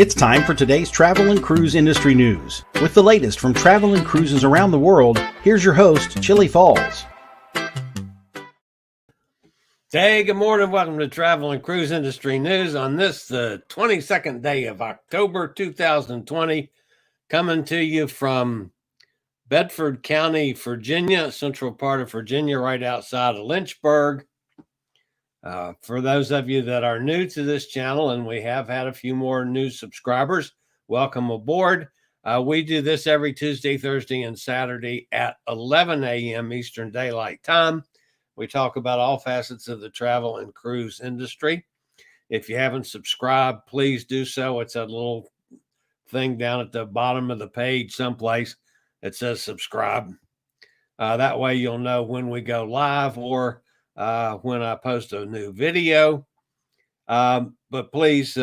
It's time for today's travel and cruise industry news. With the latest from travel and cruises around the world, here's your host, Chillie Falls. Hey, good morning. Welcome to Travel and Cruise Industry News on this, the 22nd day of October 2020, coming to you from Bedford County, Virginia, central part of Virginia, right outside of Lynchburg. For those of you that are new to this channel, and we have had a few more new subscribers, welcome aboard. We do this every Tuesday, Thursday, and Saturday at 11 a.m. Eastern Daylight Time. We talk about all facets of the travel and cruise industry. If you haven't subscribed, please do so. It's a little thing down at the bottom of the page someplace that says subscribe. That way you'll know when we go live or when I post a new video. But please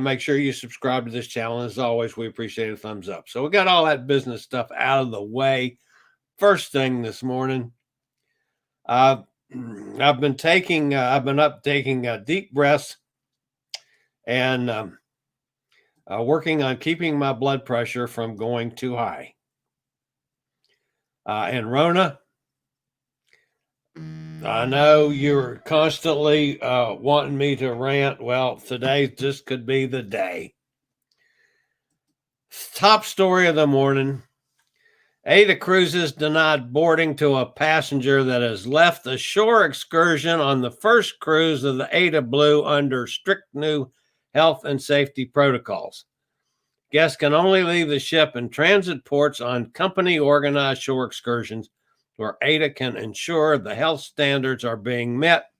make sure you subscribe to this channel. As always, we appreciate a thumbs up. So we got all that business stuff out of the way. First thing this morning, I've been up taking deep breaths and working on keeping my blood pressure from going too high. And Rona, I know you're constantly wanting me to rant. Well, today just could be the day. Top story of the morning. AIDA Cruises denied boarding to a passenger that has left the shore excursion on the first cruise of the AIDAblu under strict new health and safety protocols. Guests can only leave the ship in transit ports on company-organized shore excursions where AIDA can ensure the health standards are being met,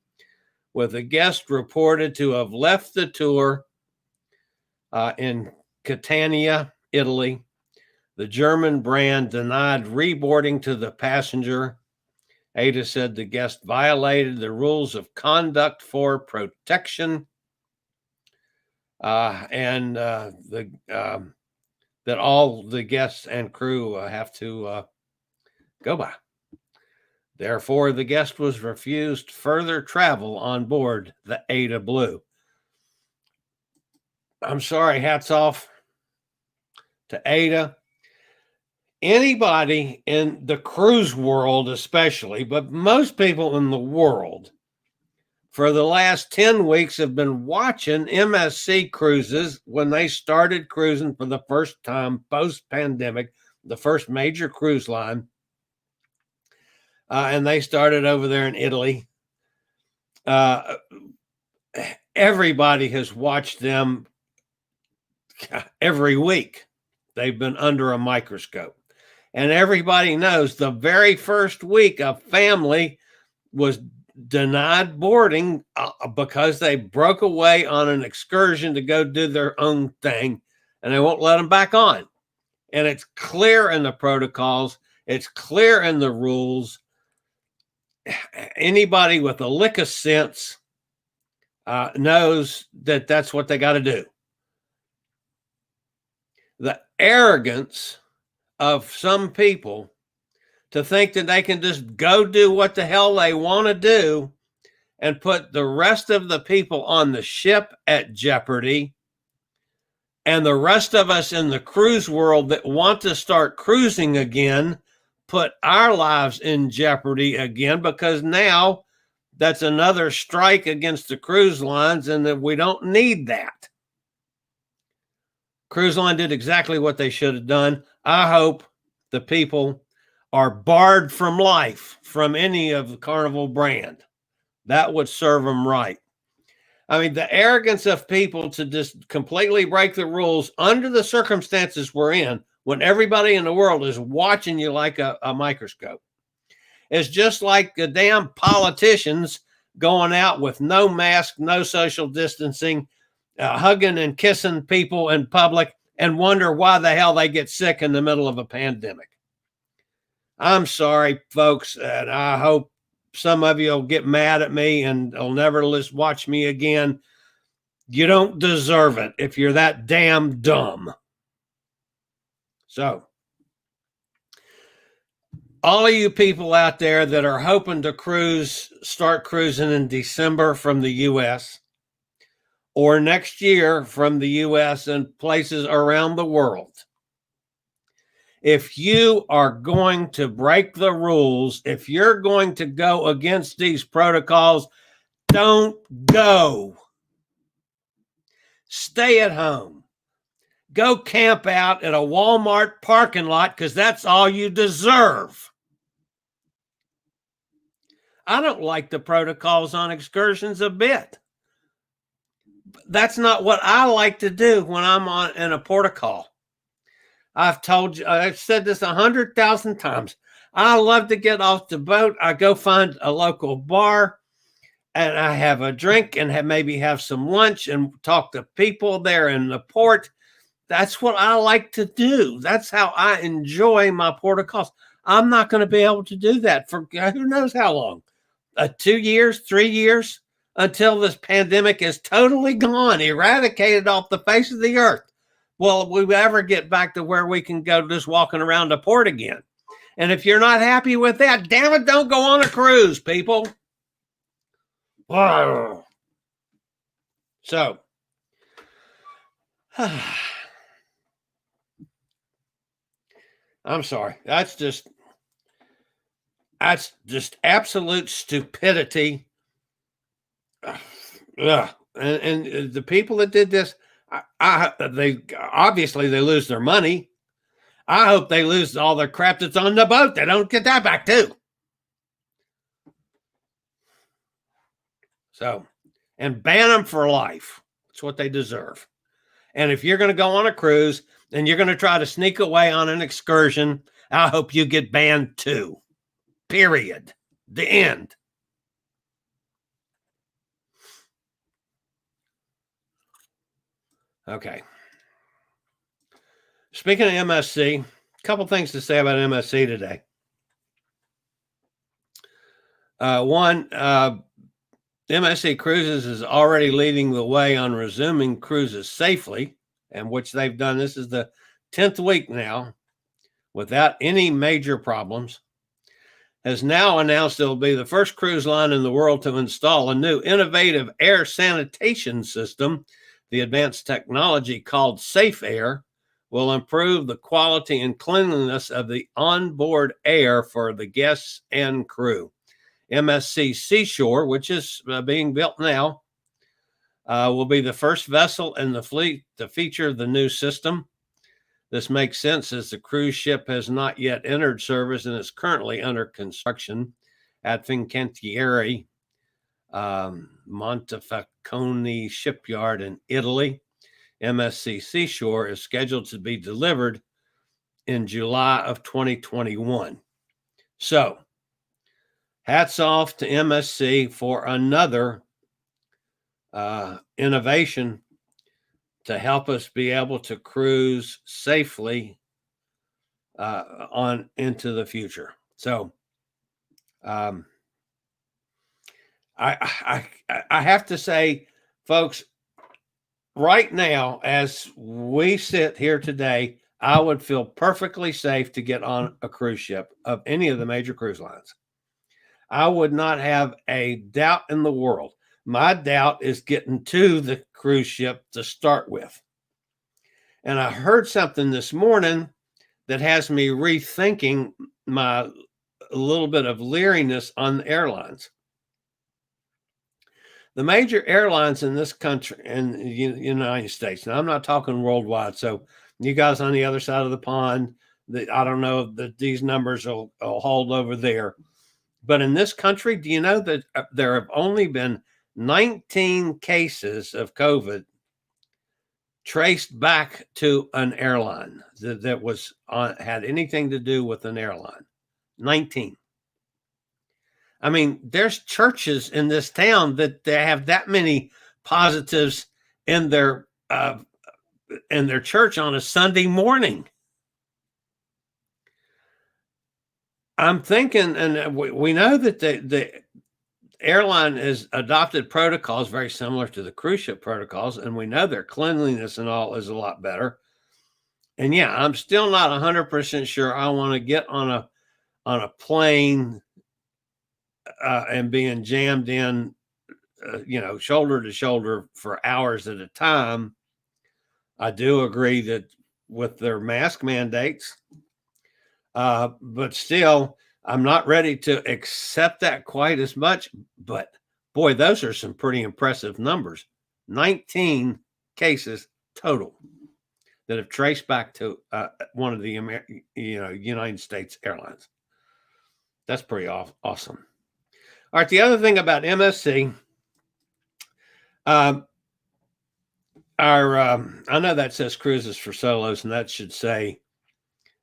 with a guest reported to have left the tour in Catania, Italy. The German brand denied reboarding to the passenger. AIDA said the guest violated the rules of conduct for protection and that all the guests and crew have to go by. Therefore, the guest was refused further travel on board the AIDAblu. I'm sorry, hats off to AIDA. Anybody in the cruise world especially, but most people in the world, for the last 10 weeks have been watching MSC Cruises when they started cruising for the first time post-pandemic, the first major cruise line. And they started over there in Italy. Everybody has watched them every week. They've been under a microscope. And everybody knows the very first week a family was denied boarding because they broke away on an excursion to go do their own thing, and they won't let them back on. And it's clear in the protocols. It's clear in the rules. Anybody with a lick of sense knows that that's what they got to do. The arrogance of some people to think that they can just go do what the hell they want to do and put the rest of the people on the ship at jeopardy, and the rest of us in the cruise world that want to start cruising again put our lives in jeopardy again, because now that's another strike against the cruise lines, and that we don't need that. Cruise line did exactly what they should have done. I hope the people are barred from life from any of the Carnival brand. That would serve them right. I mean, the arrogance of people to just completely break the rules under the circumstances we're in, when everybody in the world is watching you like a microscope. It's just like the damn politicians going out with no mask, no social distancing, hugging and kissing people in public, and wonder why the hell they get sick in the middle of a pandemic. I'm sorry, folks, and I hope some of you will get mad at me and will never watch me again. You don't deserve it if you're that damn dumb. So, all of you people out there that are hoping to start cruising in December from the U.S., or next year from the U.S. and places around the world. If you are going to break the rules, if you're going to go against these protocols, don't go. Stay at home. Go camp out at a Walmart parking lot because that's all you deserve. I don't like the protocols on excursions a bit. That's not what I like to do when I'm in a protocol. I've told you, I've said this 100,000 times. I love to get off the boat. I go find a local bar and I have a drink and maybe have some lunch and talk to people there in the port. That's what I like to do. That's how I enjoy my protocols. I'm not going to be able to do that for who knows how long. 2 years, 3 years, until this pandemic is totally gone, eradicated off the face of the earth. Will we ever get back to where we can go just walking around the port again? And if you're not happy with that, damn it, don't go on a cruise, people. So, I'm sorry. That's just absolute stupidity. And the people that did this, they obviously they lose their money. I hope they lose all their crap that's on the boat. They don't get that back too. So, and ban them for life. That's what they deserve. And if you're going to go on a cruise and you're going to try to sneak away on an excursion, I hope you get banned too. Period. The end. Okay. Speaking of MSC, a couple things to say about MSC today. One, MSC Cruises is already leading the way on resuming cruises safely, and which they've done. This is the 10th week now without any major problems. Has now announced it will be the first cruise line in the world to install a new innovative air sanitation system. The advanced technology called Safe Air will improve the quality and cleanliness of the onboard air for the guests and crew. MSC Seashore, which is being built now, will be the first vessel in the fleet to feature the new system. This makes sense as the cruise ship has not yet entered service and is currently under construction at Fincantieri Montefalcone shipyard in Italy. MSC Seashore is scheduled to be delivered in July of 2021. So, hats off to MSC for another innovation to help us be able to cruise safely on into the future. So, I have to say, folks, right now, as we sit here today, I would feel perfectly safe to get on a cruise ship of any of the major cruise lines. I would not have a doubt in the world. My doubt is getting to the cruise ship to start with. And I heard something this morning that has me rethinking my little bit of leeriness on the airlines. The major airlines in this country, in the United States, now I'm not talking worldwide, so you guys on the other side of the pond, I don't know that these numbers will hold over there. But in this country, do you know that there have only been 19 cases of COVID traced back to an airline that was had anything to do with an airline? 19. I mean, there's churches in this town that they have that many positives in their church on a Sunday morning. I'm thinking, and we know that the airline has adopted protocols very similar to the cruise ship protocols, and we know their cleanliness and all is a lot better. And yeah, I'm still not 100% sure I want to get on a plane and being jammed in shoulder to shoulder for hours at a time. I do agree that with their mask mandates, but still, I'm not ready to accept that quite as much. But boy, those are some pretty impressive numbers. 19 cases total that have traced back to one of the United States airlines. That's pretty awesome. All right, the other thing about MSC, I know that says Cruises for Solos, and that should say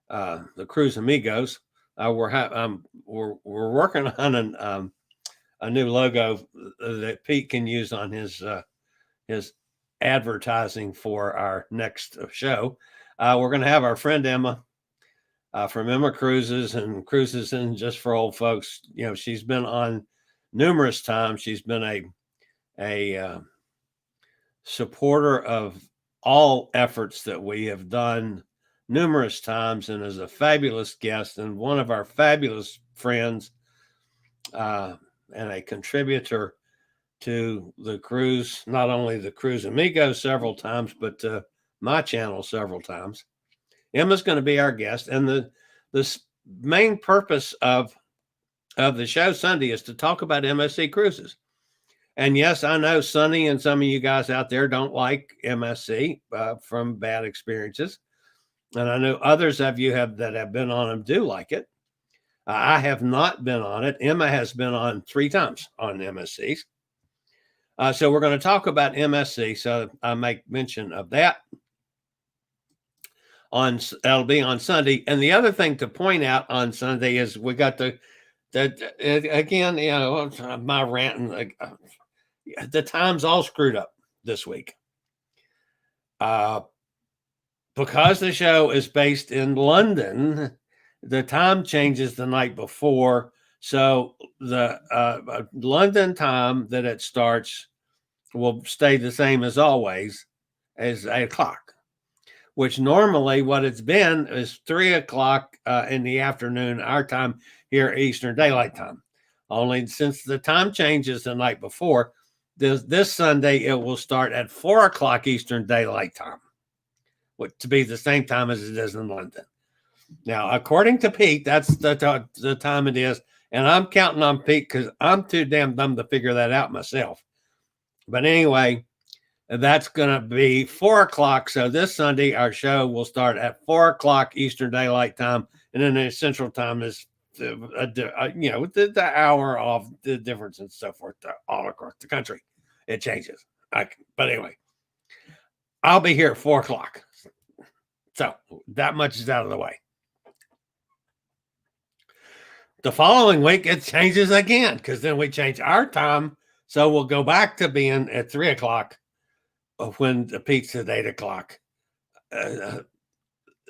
the Cruise Amigos. We're working on a new logo that Pete can use on his advertising for our next show. We're going to have our friend Emma from Emma Cruises, and Cruises and Just for Old Folks. She's been on numerous times. She's been a supporter of all efforts that we have done numerous times, and is a fabulous guest and one of our fabulous friends, and a contributor to the cruise, not only the Cruise Amigos several times, but to my channel several times. Emma's going to be our guest, and the main purpose of the show Sunday is to talk about MSC Cruises. And yes, I know Sonny and some of you guys out there don't like MSC from bad experiences, and I know others of you that have been on them do like it. I have not been on it. Emma has been on 3 times on MSCs. So we're going to talk about MSC. So I make mention of that. That'll be on Sunday. And the other thing to point out on Sunday is we got again, my ranting, the time's all screwed up this week. Because the show is based in London, the time changes the night before. So the London time that it starts will stay the same as always, as 8 o'clock, which normally what it's been is 3 o'clock in the afternoon, our time here, Eastern Daylight Time. Only since the time changes the night before, this Sunday, it will start at 4 o'clock Eastern Daylight Time, to be the same time as it is in London. Now, according to Pete, that's the time it is. And I'm counting on Pete because I'm too damn dumb to figure that out myself. But anyway, that's going to be 4 o'clock. So this Sunday, our show will start at 4 o'clock Eastern Daylight Time. And then the Central Time is, the hour off, the difference and so forth all across the country. It changes. But anyway, I'll be here at 4 o'clock. So that much is out of the way. The following week, it changes again because then we change our time. So we'll go back to being at 3 o'clock when the Pete's at 8 o'clock.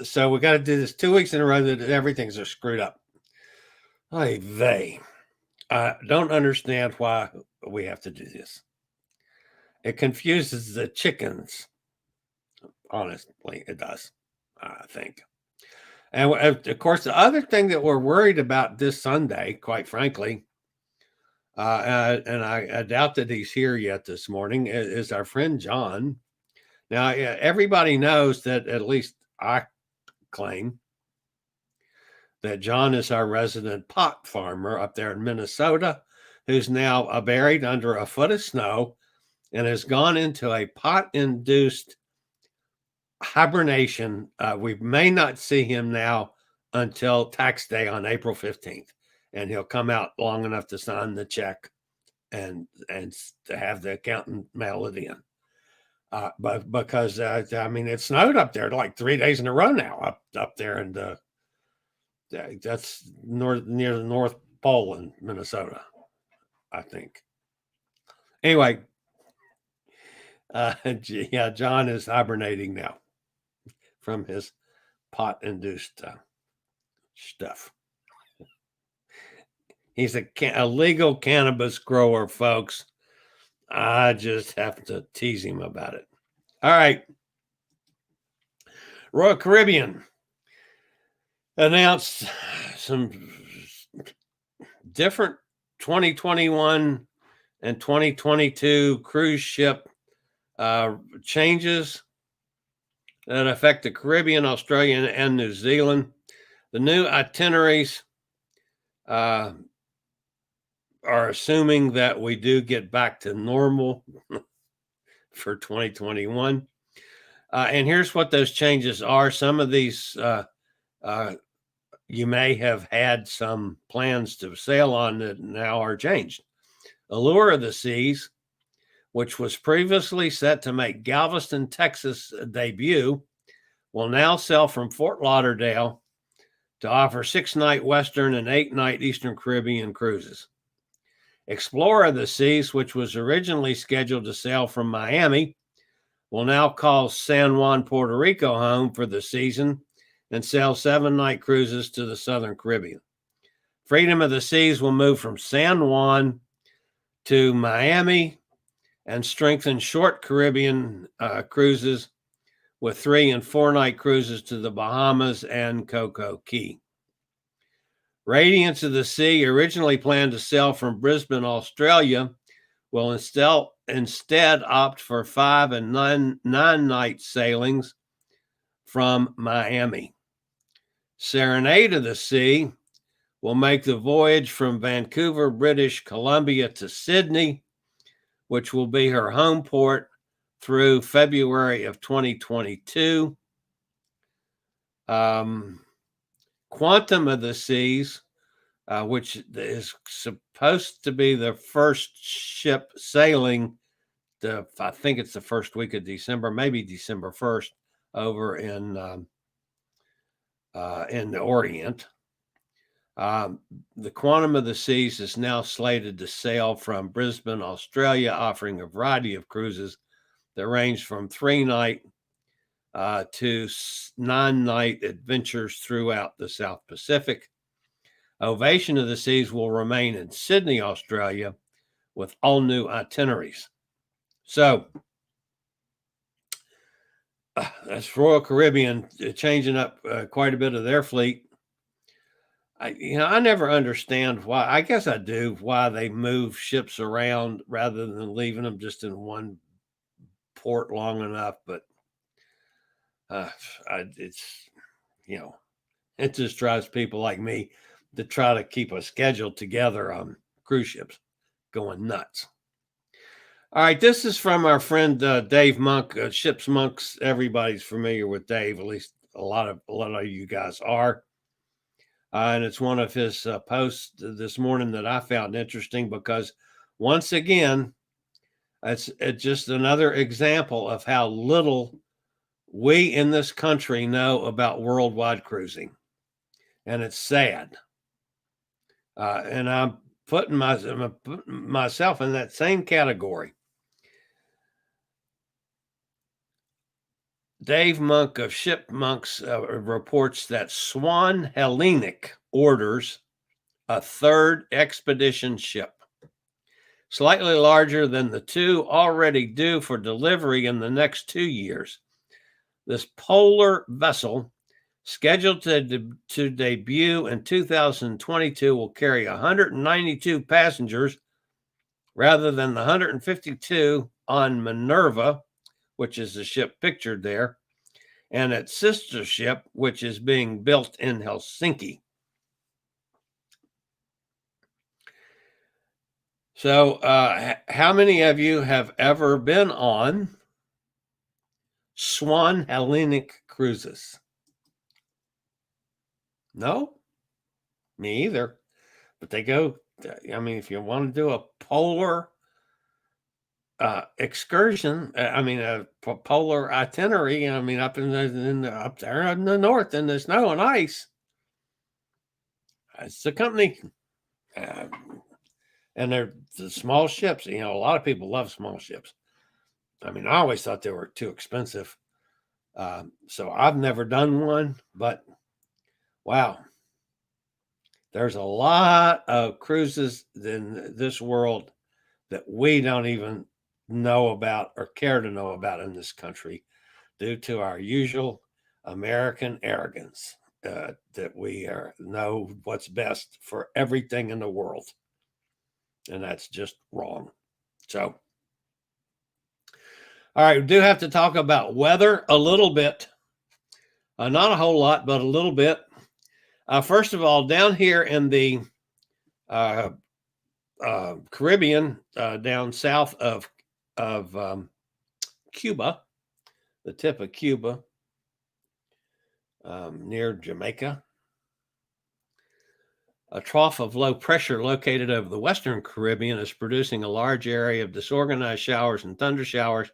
So we got to do this 2 weeks in a row that everything's are screwed up. I don't understand why we have to do this. It confuses the chickens. Honestly, it does, I think. And of course, the other thing that we're worried about this Sunday, quite frankly, and I doubt that he's here yet this morning, is our friend John. Now, everybody knows that, at least I claim, that John is our resident pot farmer up there in Minnesota, who's now buried under a foot of snow and has gone into a pot-induced hibernation. We may not see him now until tax day on April 15th, and he'll come out long enough to sign the check and to have the accountant mail it in. But because it snowed up there like 3 days in a row now up there, and that's near the North Pole in Minnesota, I think. Anyway, John is hibernating now from his pot-induced stuff. He's a legal cannabis grower, folks. I just have to tease him about it. All right. Royal Caribbean announced some different 2021 and 2022 cruise ship changes that affect the Caribbean, Australia, and New Zealand. The new itineraries are assuming that we do get back to normal for 2021. And here's what those changes are. Some of these you may have had some plans to sail on that now are changed. Allure of the Seas, which was previously set to make Galveston, Texas debut, will now sail from Fort Lauderdale to offer 6-night Western and 8-night Eastern Caribbean cruises. Explorer of the Seas, which was originally scheduled to sail from Miami, will now call San Juan, Puerto Rico home for the season and sail 7-night cruises to the Southern Caribbean. Freedom of the Seas will move from San Juan to Miami and strengthen short Caribbean cruises with 3- and 4-night cruises to the Bahamas and Coco Key. Radiance of the Sea, originally planned to sail from Brisbane, Australia, will instead opt for 5- and 9-night sailings from Miami. Serenade of the Sea will make the voyage from Vancouver, British Columbia to Sydney, which will be her home port through February of 2022. Quantum of the Seas, which is supposed to be the first ship sailing, I think it's the first week of December, maybe December 1st, over in the Orient. The Quantum of the Seas is now slated to sail from Brisbane, Australia, offering a variety of cruises that range from 3-night to 9-night adventures throughout the South Pacific. Ovation of the Seas will remain in Sydney, Australia, with all new itineraries. So that's Royal Caribbean changing up quite a bit of their fleet. I never understand why. I guess I do, why they move ships around rather than leaving them just in one port long enough. But it's, it just drives people like me to try to keep a schedule together on cruise ships going nuts. All right, this is from our friend Dave Monk, Ships Monks. Everybody's familiar with Dave, at least a lot of you guys are. And it's one of his posts this morning that I found interesting because, once again, it's just another example of how little we in this country know about worldwide cruising. And it's sad. And I'm putting myself in that same category. Dave Monk of Ship Monks reports that Swan Hellenic orders a 3rd expedition ship, slightly larger than the 2 already due for delivery in the next 2 years. This polar vessel, scheduled to debut in 2022, will carry 192 passengers rather than the 152 on Minerva, which is the ship pictured there, and its sister ship, which is being built in Helsinki. So how many of you have ever been on Swan Hellenic Cruises? No? Me either. But they go, if you want to do a polar excursion, a polar itinerary, up up there in the north in the snow and ice, it's the company. And they're the small ships. A lot of people love small ships. I always thought they were too expensive. So I've never done one, but wow. There's a lot of cruises in this world that we don't even know about or care to know about in this country due to our usual American arrogance that we know what's best for everything in the world. And that's just wrong. So, all right, we do have to talk about weather a little bit. Not a whole lot, but a little bit. First of all, down here in the Caribbean, down south of Cuba, the tip of Cuba, near Jamaica, a trough of low pressure located over the western Caribbean is producing a large area of disorganized showers and thunder showers,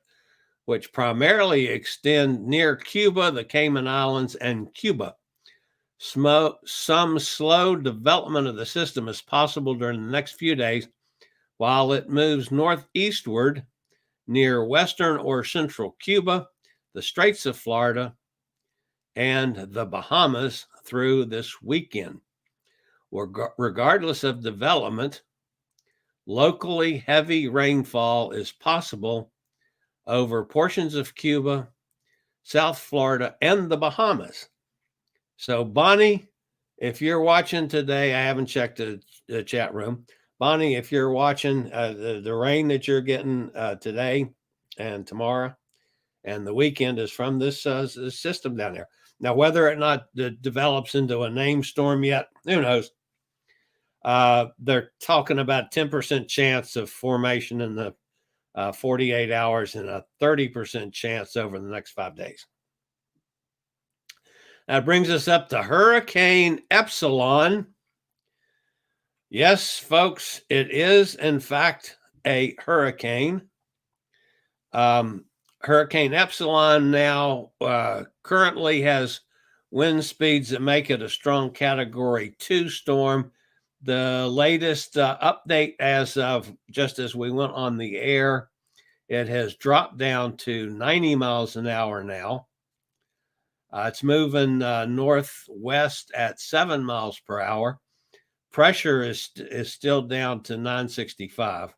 which primarily extend near Cuba, the Cayman Islands, and Cuba. Some slow development of the system is possible during the next few days while it moves northeastward near western or central Cuba, the Straits of Florida, and the Bahamas through this weekend. Regardless of development, locally heavy rainfall is possible over portions of Cuba, South Florida, and the Bahamas. So, Bonnie, if you're watching today, I haven't checked the chat room. Bonnie, if you're watching the rain that you're getting today and tomorrow and the weekend is from this system down there. Now, whether or not it develops into a named storm yet, who knows? They're talking about 10% chance of formation in the 48 hours and a 30% chance over the next 5 days. That brings us up to Hurricane Epsilon. Yes, folks, it is, in fact, a hurricane. Hurricane Epsilon now currently has wind speeds that make it a strong Category 2 storm. The latest update as of just as we went on the air, it has dropped down to 90 miles an hour now. It's moving northwest at 7 miles per hour. Pressure is still down to 965.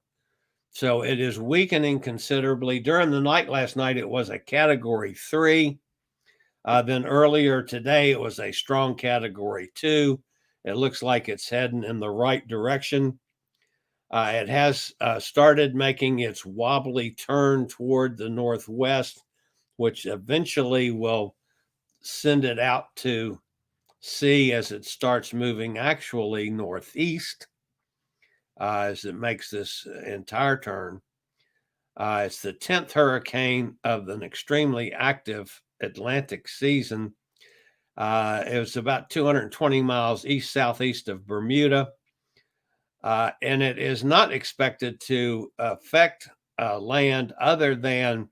So it is weakening considerably. During the night last night, it was a Category 3. Then earlier today, it was a strong Category 2. It looks like it's heading in the right direction. It has started making its wobbly turn toward the northwest, which eventually will send it out to sea as it starts moving actually northeast as it makes this entire turn. It's the 10th hurricane of an extremely active Atlantic season. It was about 220 miles east-southeast of Bermuda, and it is not expected to affect land other than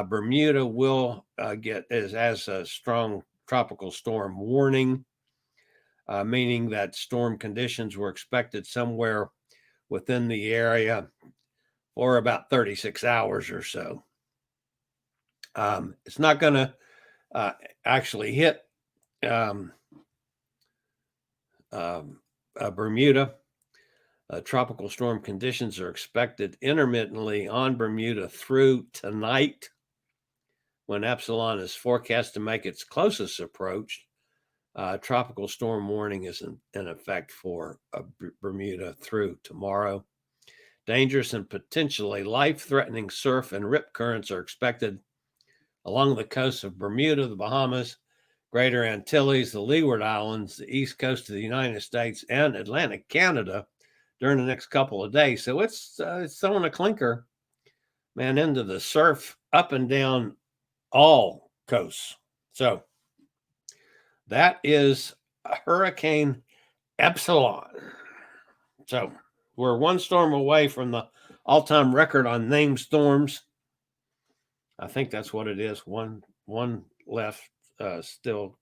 Bermuda will get as a strong tropical storm warning, meaning that storm conditions were expected somewhere within the area for about 36 hours or so. It's not going to actually hit Bermuda. Tropical storm conditions are expected intermittently on Bermuda through tonight, when Epsilon is forecast to make its closest approach. Tropical storm warning is in effect for Bermuda through tomorrow. Dangerous and potentially life-threatening surf and rip currents are expected along the coast of Bermuda, the Bahamas, Greater Antilles, the Leeward Islands, the east coast of the United States, and Atlantic Canada during the next couple of days. So it's throwing a clinker, man, into the surf up and down all coasts. So that is Hurricane Epsilon. So we're one storm away from the all-time record on named storms. I think that's what it is. One left, still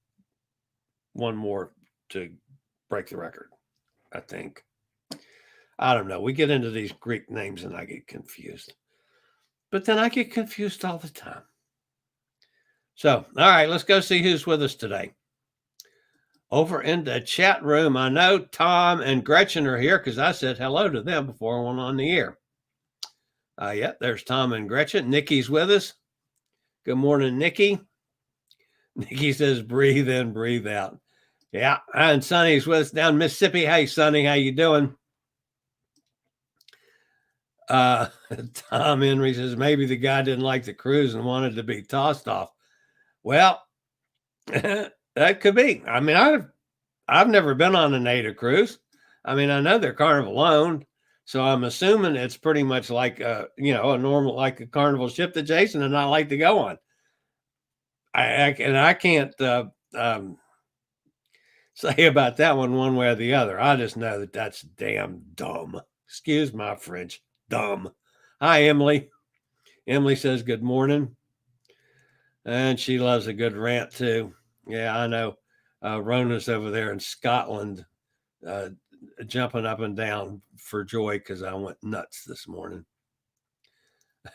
one more to break the record, I think. I don't know. We get into these Greek names and I get confused. But then I get confused all the time. So, all right, let's go see who's with us today. Over in the chat room, I know Tom and Gretchen are here because I said hello to them before I went on the air. Yeah, there's Tom and Gretchen. Nikki's with us. Good morning, Nikki. Nikki says, breathe in, breathe out. Yeah, and Sonny's with us down in Mississippi. Hey, Sonny, how you doing? Uh, Tom Henry says maybe the guy didn't like the cruise and wanted to be tossed off. Well, that could be. I mean, I've never been on an AIDA cruise. I mean, I know they're Carnival owned, so I'm assuming it's pretty much like a normal, like a Carnival ship that Jason and I like to go on. I can't say about that one way or the other. I just know that that's damn dumb. Excuse my French. Dumb. Hi, Emily. Emily says good morning, and she loves a good rant too. Yeah, I know. Rona's over there in Scotland, jumping up and down for joy because I went nuts this morning.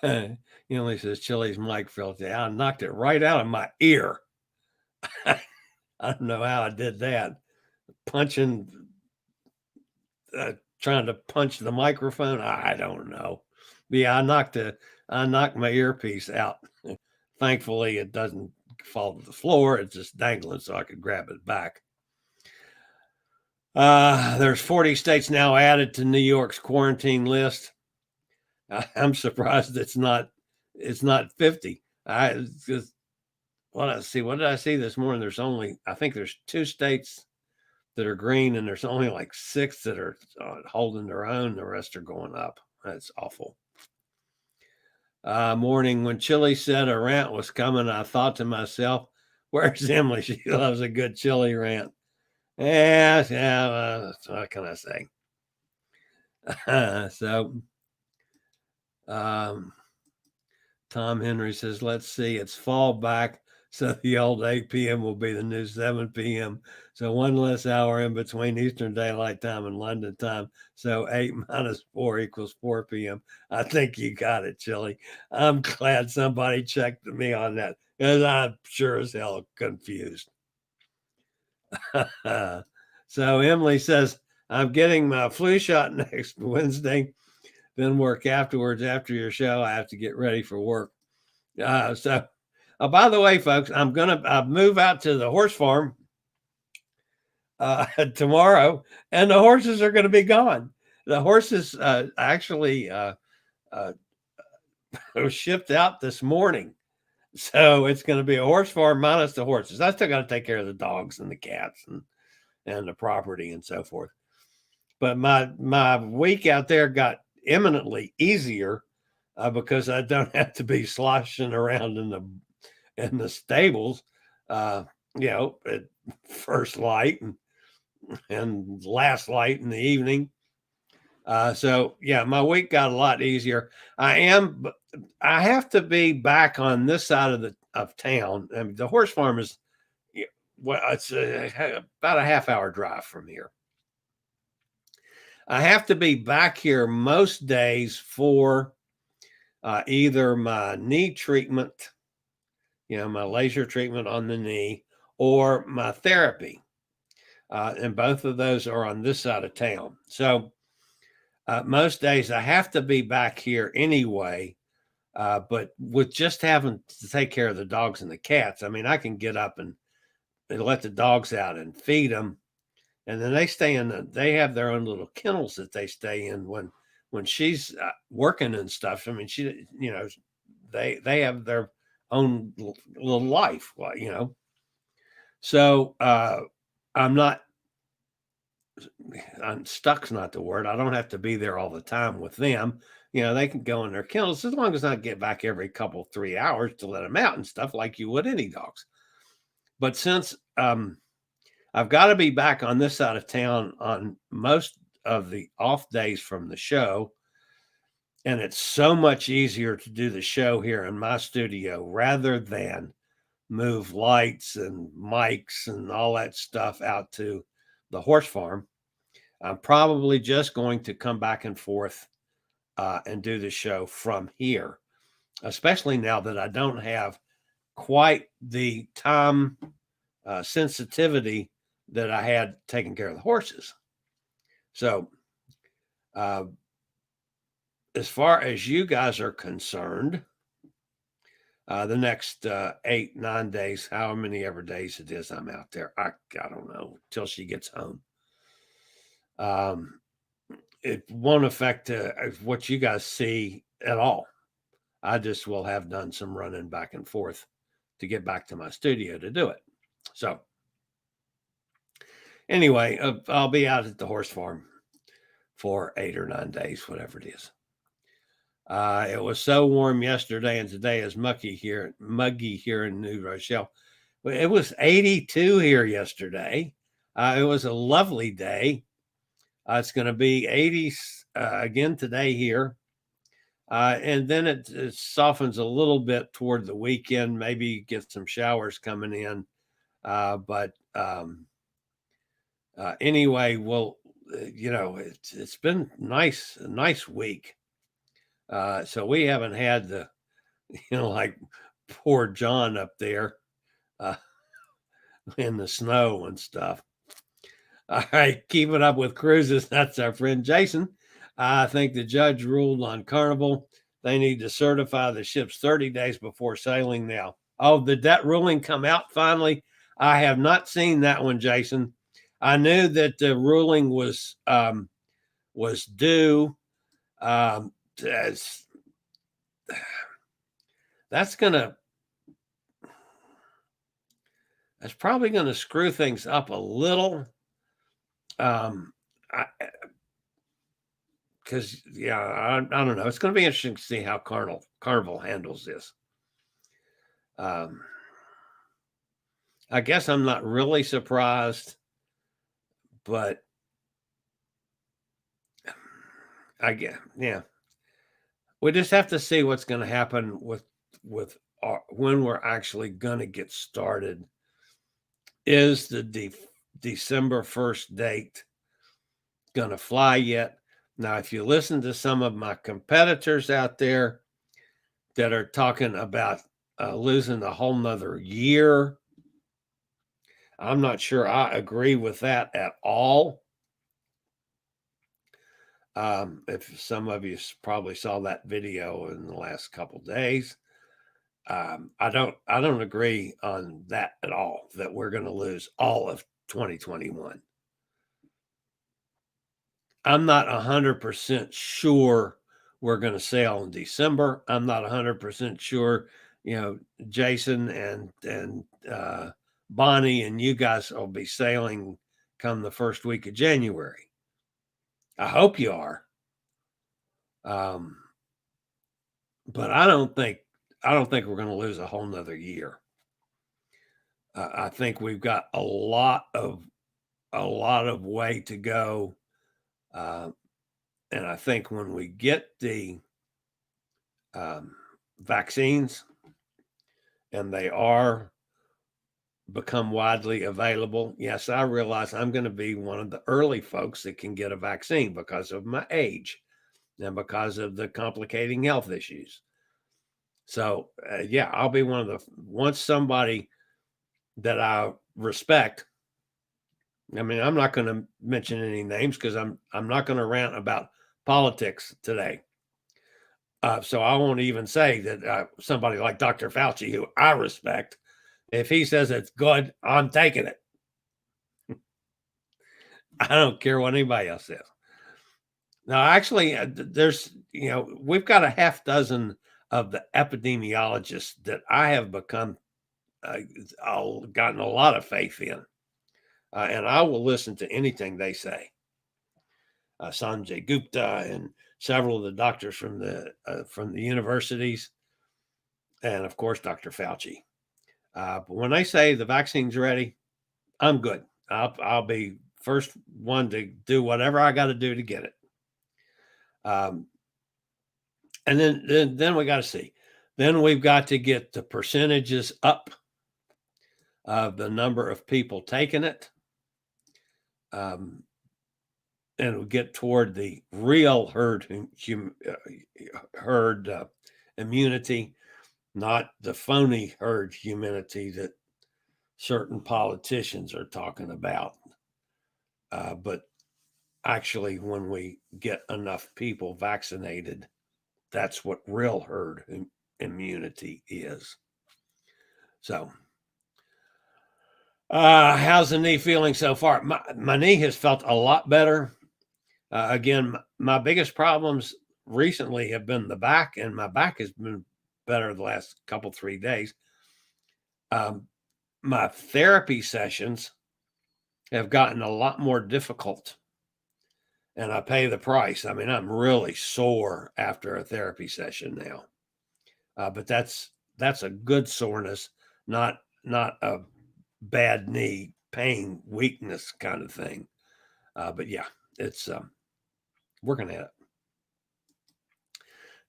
Emily says Chillie's mic fell down. I knocked it right out of my ear. I don't know how I did that. Punching, trying to punch the microphone. I don't know. But yeah, I knocked my earpiece out. Thankfully, it doesn't fall to the floor. It's just dangling, so I could grab it back. There's 40 states now added to New York's quarantine list. I'm surprised it's not 50. What did I see this morning? I think there's 2 states that are green, and there's only like 6 that are holding their own. The rest are going up. That's awful. Morning, when Chillie said a rant was coming, I thought to myself, where's Emily? She loves a good Chillie rant. Yeah, what can I say? Tom Henry says, let's see, it's fall back, so the old 8 p.m. will be the new 7 p.m. So 1 less hour in between Eastern Daylight Time and London time. So 8 minus 4 equals 4 p.m. I think you got it, Chillie. I'm glad somebody checked me on that, because I'm sure as hell confused. So Emily says, I'm getting my flu shot next Wednesday, then work afterwards. After your show, I have to get ready for work. By the way, folks, I'm going to move out to the horse farm tomorrow, and the horses are going to be gone. The horses actually were shipped out this morning. So it's going to be a horse farm minus the horses. I still got to take care of the dogs and the cats and the property and so forth. But my week out there got eminently easier because I don't have to be sloshing around in the stables, at first light and last light in the evening. So yeah, my week got a lot easier. I have to be back on this side of town. I mean, the horse farm is, it's about a half-hour drive from here. I have to be back here most days for either my knee treatment, my laser treatment on the knee, or my therapy. And both of those are on this side of town. So most days I have to be back here anyway. But with just having to take care of the dogs and the cats, I mean, I can get up and let the dogs out and feed them. And then they have their own little kennels that they stay in when she's working and stuff. I mean, they have their own little life, So I'm stuck's not the word. I don't have to be there all the time with them. They can go in their kennels as long as I get back every 3 hours to let them out and stuff like you would any dogs. But since I've got to be back on this side of town on most of the off days from the show, and it's so much easier to do the show here in my studio rather than move lights and mics and all that stuff out to the horse farm. I'm probably just going to come back and forth and do the show from here, especially now that I don't have quite the time sensitivity that I had taking care of the horses. So as far as you guys are concerned, the next 8-9 days, however many ever days it is I'm out there, I don't know, till she gets home. it won't affect what you guys see at all. I just will have done some running back and forth to get back to my studio to do it. So anyway, I'll be out at the horse farm for 8 or 9 days, whatever it is. It was so warm yesterday, and today is muggy here in New Rochelle. It was 82 here yesterday. It was a lovely day. It's going to be 80 again today here. And then it softens a little bit toward the weekend, maybe get some showers coming in. But anyway, well, it's been a nice week. So we haven't had the, like poor John up there in the snow and stuff. All right, keeping up with cruises. That's our friend Jason. I think the judge ruled on Carnival. They need to certify the ships 30 days before sailing now. Oh, did that ruling come out finally? I have not seen that one, Jason. I knew that the ruling was due. That's probably gonna screw things up a little. Because I don't know. It's going to be interesting to see how Carnival handles this. I guess I'm not really surprised, but we just have to see what's going to happen with when we're actually going to get started. Is the December 1st date going to fly yet? Now, if you listen to some of my competitors out there that are talking about losing a whole nother year, I'm not sure I agree with that at all. If some of you probably saw that video in the last couple of days, I don't agree on that at all, that we're going to lose all of 2021. I'm not 100% sure we're going to sail in December. I'm not 100% sure, Jason and Bonnie and you guys will be sailing come the first week of January. I hope you are. But I don't think we're going to lose a whole nother year. I think we've got a lot of way to go. And I think when we get the vaccines and they are become widely available, yes, I realize I'm going to be one of the early folks that can get a vaccine because of my age and because of the complicating health issues. So, I'll be one of once somebody that I respect. I mean, I'm not going to mention any names because I'm not going to rant about politics today. So I won't even say that somebody like Dr. Fauci, who I respect, if he says it's good, I'm taking it. I don't care what anybody else says. Now, actually, there's, we've got a half dozen of the epidemiologists that I have gotten a lot of faith in. And I will listen to anything they say. Sanjay Gupta and several of the doctors from the universities, and of course Dr. Fauci. But when they say the vaccine's ready, I'm good. I'll be first one to do whatever I got to do to get it. And then we got to see. Then we've got to get the percentages up of the number of people taking it. And we'll get toward the real herd immunity, not the phony herd immunity that certain politicians are talking about. But actually, when we get enough people vaccinated, that's what real herd immunity is. So, how's the knee feeling so far? My knee has felt a lot better. Again, my biggest problems recently have been the back, and my back has been better the last couple, 3 days. My therapy sessions have gotten a lot more difficult, and I pay the price. I mean, I'm really sore after a therapy session now, but that's a good soreness, not a bad knee pain, weakness kind of thing. But yeah, it's working at it.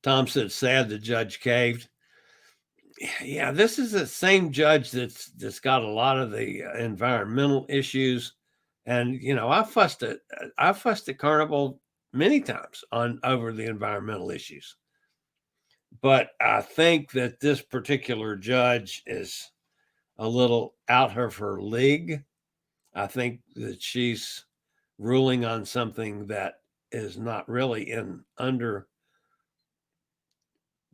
Tom said, sad the judge caved. Yeah, this is the same judge that's got a lot of the environmental issues. And, I fussed at Carnival many times over the environmental issues. But I think that this particular judge is a little out of her league. I think that she's ruling on something that is not really under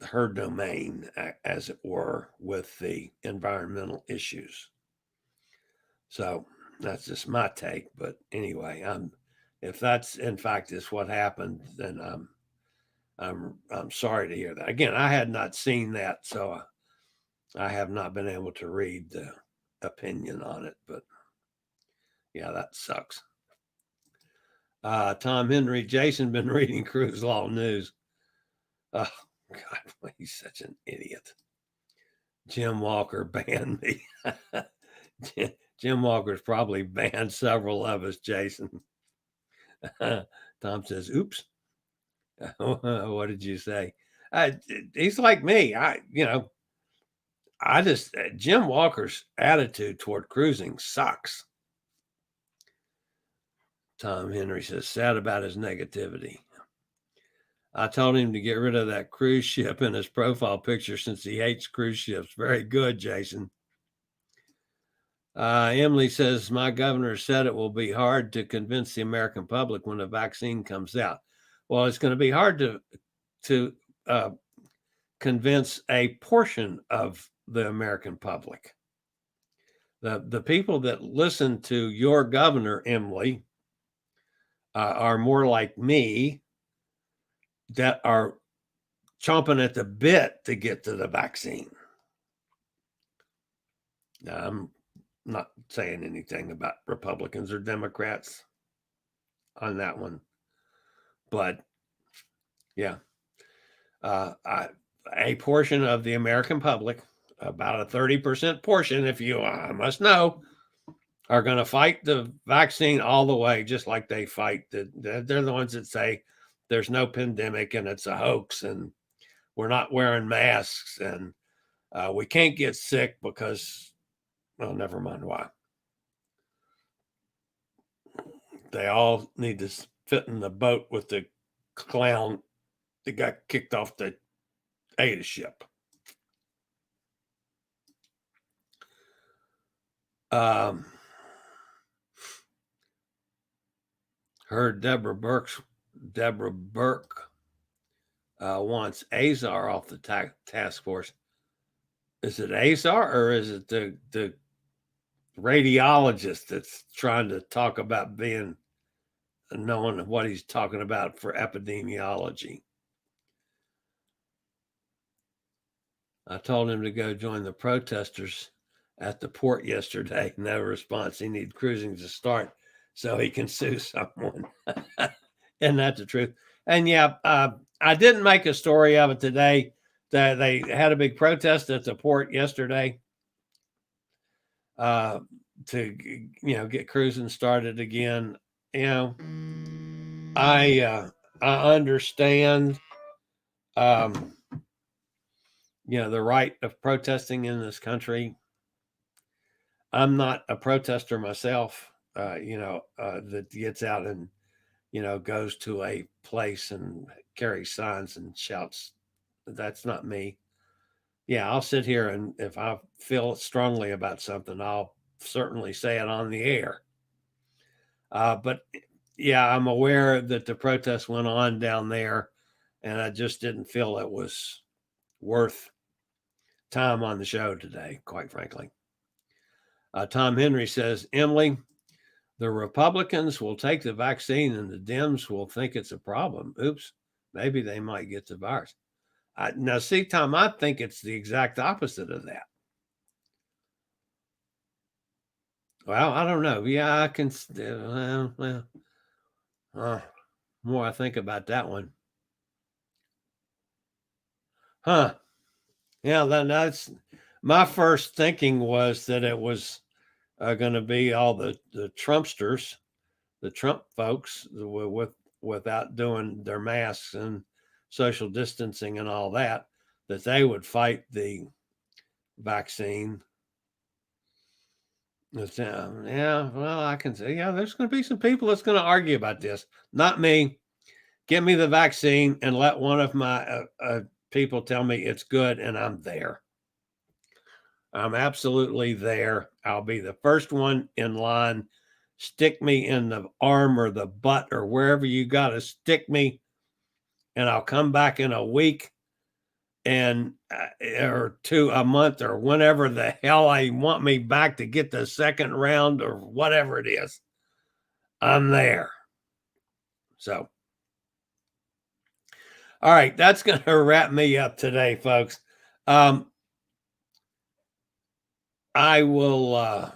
her domain, as it were, with the environmental issues. So that's just my take. But anyway, if that's in fact is what happened, then I'm sorry to hear that. Again, I had not seen that, so I have not been able to read the opinion on it. But yeah, that sucks. Tom Henry, Jason been reading Cruise Law News. Oh God, he's such an idiot. Jim Walker banned me. Jim Walker's probably banned several of us, Jason. Tom says, oops. What did you say? He's like me. Jim Walker's attitude toward cruising sucks. Tom Henry says, sad about his negativity. I told him to get rid of that cruise ship in his profile picture since he hates cruise ships. Very good, Jason. Emily says, my governor said it will be hard to convince the American public when a vaccine comes out. Well, it's going to be hard to convince a portion of the American public. The people that listen to your governor, Emily, are more like me, that are chomping at the bit to get to the vaccine. Now, I'm not saying anything about Republicans or Democrats on that one, but yeah, a portion of the American public, about a 30% portion, if you must know, are going to fight the vaccine all the way, just like they fight they're the ones that say there's no pandemic and it's a hoax and we're not wearing masks and we can't get sick because, well, never mind why. They all need to fit in the boat with the clown that got kicked off the AIDA ship. Heard Deborah Burke wants Azar off the task force. Is it Azar or is it the radiologist that's trying to talk about knowing what he's talking about for epidemiology? I told him to go join the protesters at the port yesterday. No response. He needs cruising to start so he can sue someone. Isn't that the truth? And yeah, I didn't make a story of it today. That they had a big protest at the port yesterday to get cruising started again. I understand the right of protesting in this country. I'm not a protester myself, that gets out and goes to a place and carries signs and shouts. That's not me. Yeah, I'll sit here and if I feel strongly about something, I'll certainly say it on the air. But yeah, I'm aware that the protest went on down there, and I just didn't feel it was worth time on the show today, quite frankly. Tom Henry says, Emily, the Republicans will take the vaccine and the Dems will think it's a problem. Oops, maybe they might get the virus. Now, see, Tom, I think it's the exact opposite of that. Well, I don't know. Yeah, I can. More I think about that one. Yeah, that's my first thinking was that it was going to be all the Trumpsters, the Trump folks without doing their masks and social distancing and all that they would fight the vaccine. Yeah, well, I can say, yeah, there's going to be some people that's going to argue about this. Not me. Give me the vaccine and let one of my people tell me it's good, and I'm there. I'm absolutely there. I'll be the first one in line. Stick me in the arm or the butt or wherever you got to stick me, and I'll come back in a week and or a month or whenever the hell I want me back to get the second round or whatever it is. I'm there. So, all right, that's going to wrap me up today, folks. I will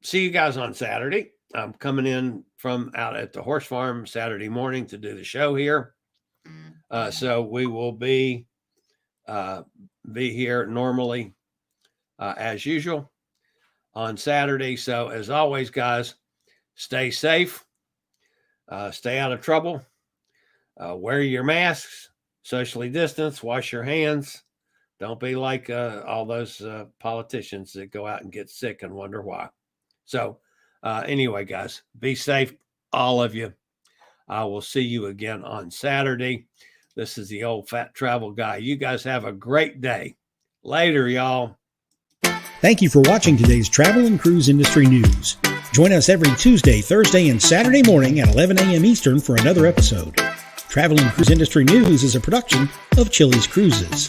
see you guys on Saturday. I'm coming in from out at the horse farm Saturday morning to do the show here. So we will be here normally as usual on Saturday. So as always, guys, stay safe, stay out of trouble, wear your masks, socially distance, wash your hands. Don't be like all those politicians that go out and get sick and wonder why. So anyway, guys, be safe, all of you. I will see you again on Saturday. This is the old fat travel guy. You guys have a great day. Later, y'all. Thank you for watching today's Travel and Cruise Industry News. Join us every Tuesday, Thursday, and Saturday morning at 11 a.m. Eastern for another episode. Travel and Cruise Industry News is a production of Chillie's Cruises.